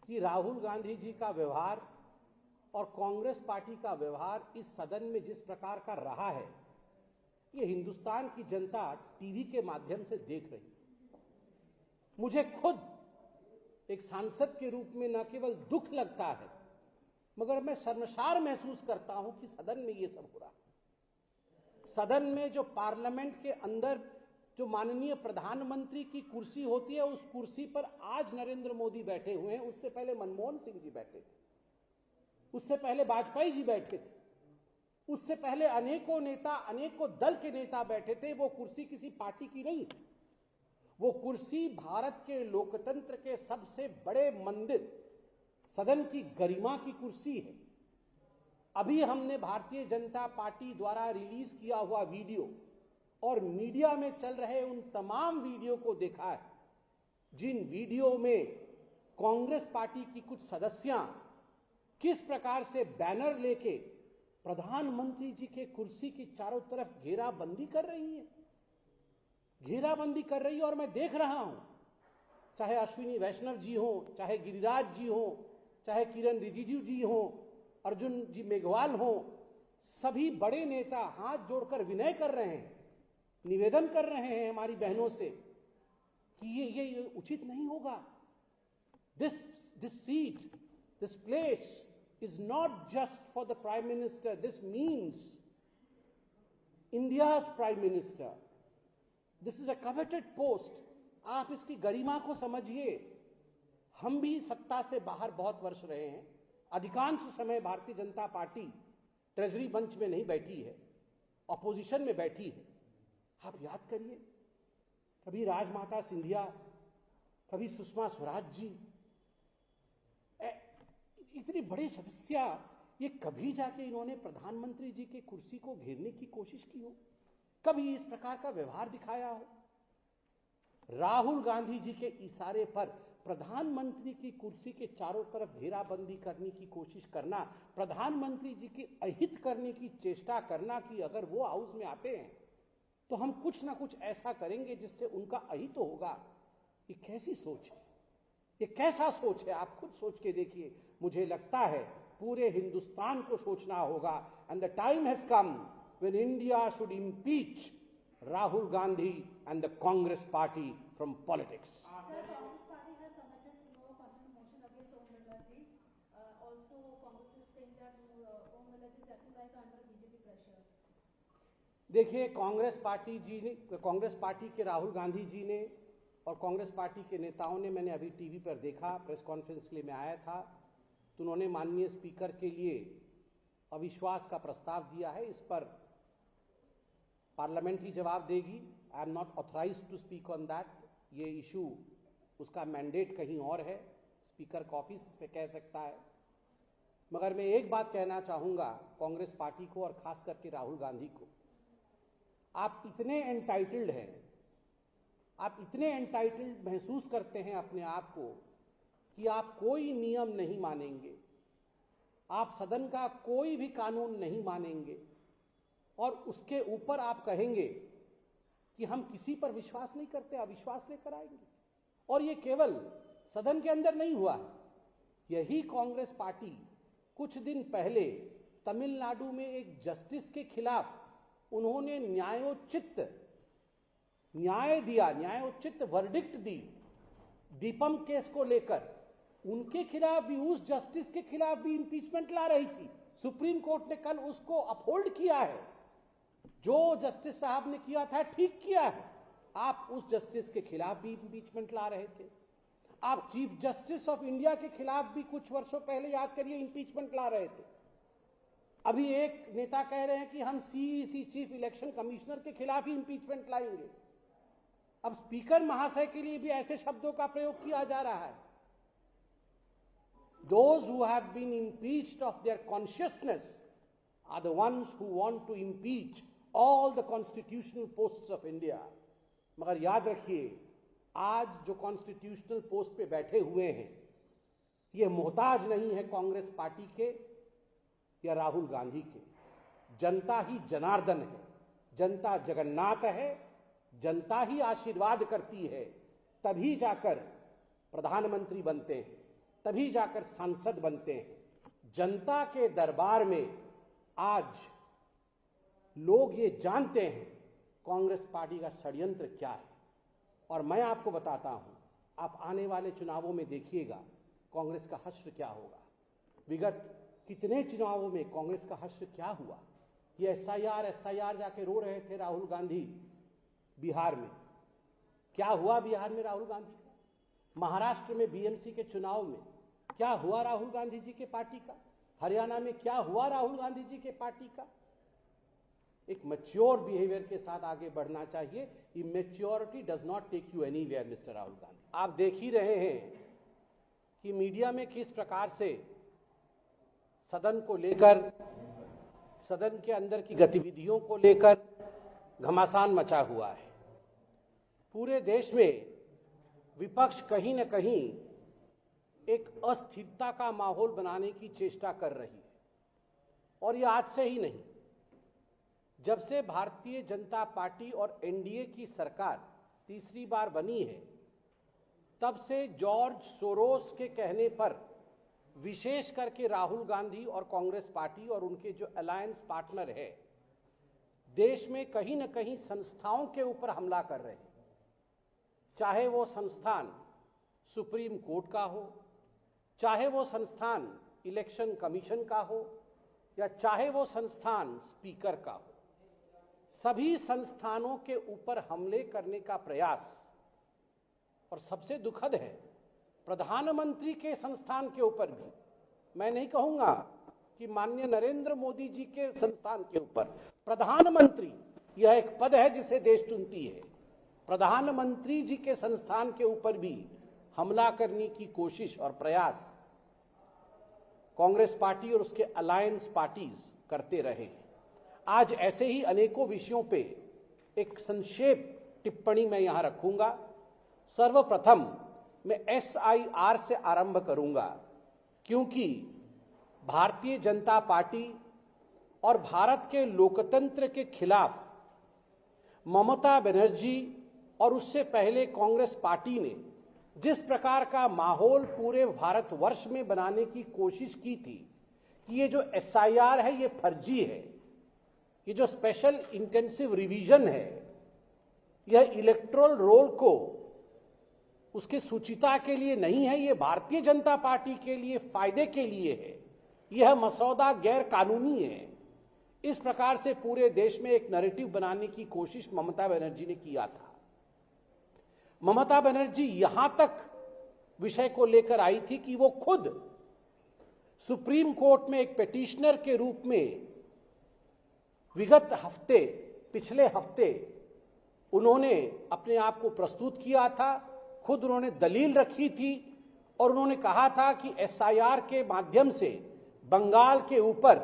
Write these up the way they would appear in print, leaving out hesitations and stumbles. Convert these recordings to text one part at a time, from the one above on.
कि राहुल गांधी जी का व्यवहार और कांग्रेस पार्टी का व्यवहार इस सदन में जिस प्रकार का रहा है, ये हिंदुस्तान की जनता टीवी के माध्यम से देख रही है। मुझे खुद एक सांसद के रूप में न केवल दुख लगता है, मगर मैं शर्मसार महसूस करता हूं कि सदन में ये सब हो रहा है। सदन में जो पार्लियामेंट के अंदर जो माननीय प्रधानमंत्री की कुर्सी होती है, उस कुर्सी पर आज नरेंद्र मोदी बैठे हुए हैं। उससे पहले मनमोहन सिंह जी बैठे थे, उससे पहले वाजपेयी जी बैठे थे, उससे पहले अनेकों नेता, अनेकों दल के नेता बैठे थे। वो कुर्सी किसी पार्टी की नहीं, वो कुर्सी भारत के लोकतंत्र के सबसे बड़े मंदिर सदन की गरिमा की कुर्सी है। अभी हमने भारतीय जनता पार्टी द्वारा रिलीज किया हुआ वीडियो और मीडिया में चल रहे उन तमाम वीडियो को देखा है, जिन वीडियो में कांग्रेस पार्टी की कुछ सदस्यां किस प्रकार से बैनर लेके प्रधानमंत्री जी के कुर्सी की चारों तरफ घेराबंदी कर रही है, घेराबंदी कर रही है। और मैं देख रहा हूं, चाहे अश्विनी वैष्णव जी हो, चाहे गिरिराज जी हो, चाहे किरण रिजिजू जी हो, अर्जुन जी मेघवाल हो, सभी बड़े नेता हाथ जोड़कर विनय कर रहे हैं, निवेदन कर रहे हैं हमारी बहनों से कि ये उचित नहीं होगा। This seat, this place is not just for the Prime Minister. This means India's Prime Minister. This is a coveted post. आप इसकी गरिमा को समझिए। हम भी सत्ता से बाहर बहुत वर्ष रहे हैं। अधिकांश समय भारतीय जनता पार्टी ट्रेजरी मंच में नहीं बैठी है, ऑपोजिशन में बैठी है। आप याद करिए, कभी राजमाता सिंधिया, कभी सुषमा स्वराज जी, इतनी बड़ी सदस्य, ये कभी जाके इन्होंने प्रधानमंत्री जी की कुर्सी को घेरने की कोशिश की हो? कभी इस प्रकार का व्यवहार दिखाया हो? राहुल गांधी जी के इशारे पर प्रधानमंत्री की कुर्सी के चारों तरफ घेराबंदी करने की कोशिश करना, प्रधानमंत्री जी की अहित करने की चेष्टा करना कि अगर वो हाउस में आते हैं तो हम कुछ ना कुछ ऐसा करेंगे जिससे उनका अहित होगा। ये कैसी सोच है? ये कैसा सोच है? आप खुद सोच के देखिए। मुझे लगता है पूरे हिंदुस्तान को सोचना होगा। And the time has come when India should impeach Rahul Gandhi and the Congress party from politics. देखिए, कांग्रेस पार्टी के राहुल गांधी जी ने और कांग्रेस पार्टी के नेताओं ने, मैंने अभी टीवी पर देखा, प्रेस कॉन्फ्रेंस के लिए मैं आया था, तो उन्होंने माननीय स्पीकर के लिए अविश्वास का प्रस्ताव दिया है। इस पर पार्लियामेंट ही जवाब देगी। I am not authorized to speak on that. ये इशू, उसका मैंडेट कहीं और है, स्पीकर का ऑफिस इस पे कह सकता है। मगर मैं एक बात कहना चाहूंगा कांग्रेस पार्टी को और खास करके राहुल गांधी को, आप इतने एंटाइटल्ड हैं, आप इतने एंटाइटल्ड महसूस करते हैं अपने आप को कि आप कोई नियम नहीं मानेंगे, आप सदन का कोई भी कानून नहीं मानेंगे, और उसके ऊपर आप कहेंगे कि हम किसी पर विश्वास नहीं करते, अविश्वास लेकर आएंगे। और ये केवल सदन के अंदर नहीं हुआ। यही कांग्रेस पार्टी कुछ दिन पहले तमिलनाडु में एक जस्टिस के खिलाफ उन्होंने न्यायोचित वर्डिक्ट दी दीपम केस को लेकर। उनके खिलाफ भी, उस जस्टिस के खिलाफ भी इंपीचमेंट ला रही थी। सुप्रीम कोर्ट ने कल उसको अपहोल्ड किया है। जो जस्टिस साहब ने किया था ठीक किया है। आप उस जस्टिस के खिलाफ भी इंपीचमेंट ला रहे थे। आप चीफ जस्टिस ऑफ इंडिया के खिलाफ भी कुछ वर्षों पहले, याद करिए, इंपीचमेंट ला रहे थे। अभी एक नेता कह रहे हैं कि हम सीईसी, चीफ इलेक्शन कमिश्नर के खिलाफ ही इंपीचमेंट लाएंगे। अब स्पीकर महाशय के लिए भी ऐसे शब्दों का प्रयोग किया जा रहा है। Those who have been impeached of their consciousness are the ones who want to impeach all the constitutional posts of India. मगर याद रखिए, आज जो कॉन्स्टिट्यूशनल पोस्ट पे बैठे हुए हैं, ये मोहताज नहीं है कांग्रेस पार्टी के या राहुल गांधी के। जनता ही जनार्दन है, जनता जगन्नाथ है, जनता ही आशीर्वाद करती है, तभी जाकर प्रधानमंत्री बनते हैं। तभी जाकर सांसद बनते हैं। जनता के दरबार में आज लोग ये जानते हैं कांग्रेस पार्टी का षड्यंत्र क्या है। और मैं आपको बताता हूं, आप आने वाले चुनावों में देखिएगा कांग्रेस का हश्र क्या होगा। विगत कितने चुनावों में कांग्रेस का हश्र क्या हुआ। ये एसआईआर जाके रो रहे थे राहुल गांधी बिहार में। क्या हुआ बिहार में राहुल गांधी का? महाराष्ट्र में बीएमसी के चुनाव में क्या हुआ राहुल गांधी जी के पार्टी का? हरियाणा में क्या हुआ राहुल गांधी जी के पार्टी का? एक मैच्योर बिहेवियर के साथ आगे बढ़ना चाहिए। Immaturity does not take you anywhere mister Rahul Gandhi. आप देख ही रहे हैं कि मीडिया में किस प्रकार से सदन को लेकर, सदन के अंदर की गतिविधियों को लेकर घमासान मचा हुआ है। पूरे देश में विपक्ष कहीं न कहीं एक अस्थिरता का माहौल बनाने की चेष्टा कर रही है। और ये आज से ही नहीं, जब से भारतीय जनता पार्टी और एनडीए की सरकार तीसरी बार बनी है, तब से जॉर्ज सोरोस के कहने पर विशेष करके राहुल गांधी और कांग्रेस पार्टी और उनके जो अलायंस पार्टनर है, देश में कहीं न कहीं संस्थाओं के ऊपर हमला कर रहे हैं। चाहे वो संस्थान सुप्रीम कोर्ट का हो, चाहे वो संस्थान इलेक्शन कमीशन का हो, या चाहे वो संस्थान स्पीकर का हो, सभी संस्थानों के ऊपर हमले करने का प्रयास। और सबसे दुखद है, प्रधानमंत्री के संस्थान के ऊपर भी, मैं नहीं कहूंगा कि माननीय नरेंद्र मोदी जी के संस्थान के ऊपर, प्रधानमंत्री, यह एक पद है जिसे देश चुनती है, प्रधानमंत्री जी के संस्थान के ऊपर भी हमला करने की कोशिश और प्रयास कांग्रेस पार्टी और उसके अलायंस पार्टीज करते रहे। आज ऐसे ही अनेकों विषयों पे एक संक्षेप टिप्पणी मैं यहां रखूंगा। सर्वप्रथम मैं एसआईआर से आरंभ करूंगा, क्योंकि भारतीय जनता पार्टी और भारत के लोकतंत्र के खिलाफ ममता बनर्जी और उससे पहले कांग्रेस पार्टी ने जिस प्रकार का माहौल पूरे भारतवर्ष में बनाने की कोशिश की थी कि ये जो एसआईआर है ये फर्जी है, ये जो स्पेशल इंटेंसिव रिवीजन है, यह इलेक्टोरल रोल को उसकी सुचिता के लिए नहीं है, ये भारतीय जनता पार्टी के लिए फायदे के लिए है, यह मसौदा गैर कानूनी है। इस प्रकार से पूरे देश में एक नैरेटिव बनाने की कोशिश ममता बनर्जी ने किया था। ममता बनर्जी यहां तक विषय को लेकर आई थी कि वो खुद सुप्रीम कोर्ट में एक पिटिशनर के रूप में विगत हफ्ते, पिछले हफ्ते उन्होंने अपने आप को प्रस्तुत किया था। खुद उन्होंने दलील रखी थी और उन्होंने कहा था कि एसआईआर के माध्यम से बंगाल के ऊपर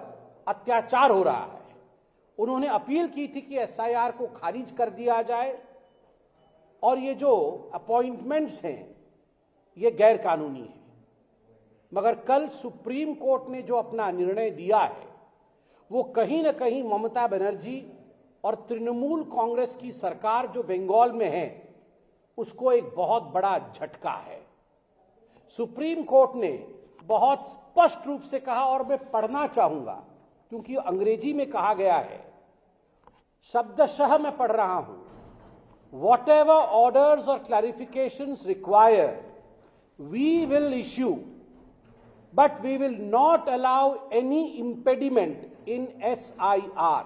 अत्याचार हो रहा है। उन्होंने अपील की थी कि एसआईआर को खारिज कर दिया जाए और ये जो अपॉइंटमेंट्स हैं ये गैर कानूनी है। मगर कल सुप्रीम कोर्ट ने जो अपना निर्णय दिया है वो कहीं न कहीं ममता बनर्जी और तृणमूल कांग्रेस की सरकार जो बंगाल में है उसको एक बहुत बड़ा झटका है। सुप्रीम कोर्ट ने बहुत स्पष्ट रूप से कहा, और मैं पढ़ना चाहूंगा क्योंकि अंग्रेजी में कहा गया है, शब्दशः मैं पढ़ रहा हूं। Whatever orders or clarifications required, we will issue, but we will not allow any impediment in SIR.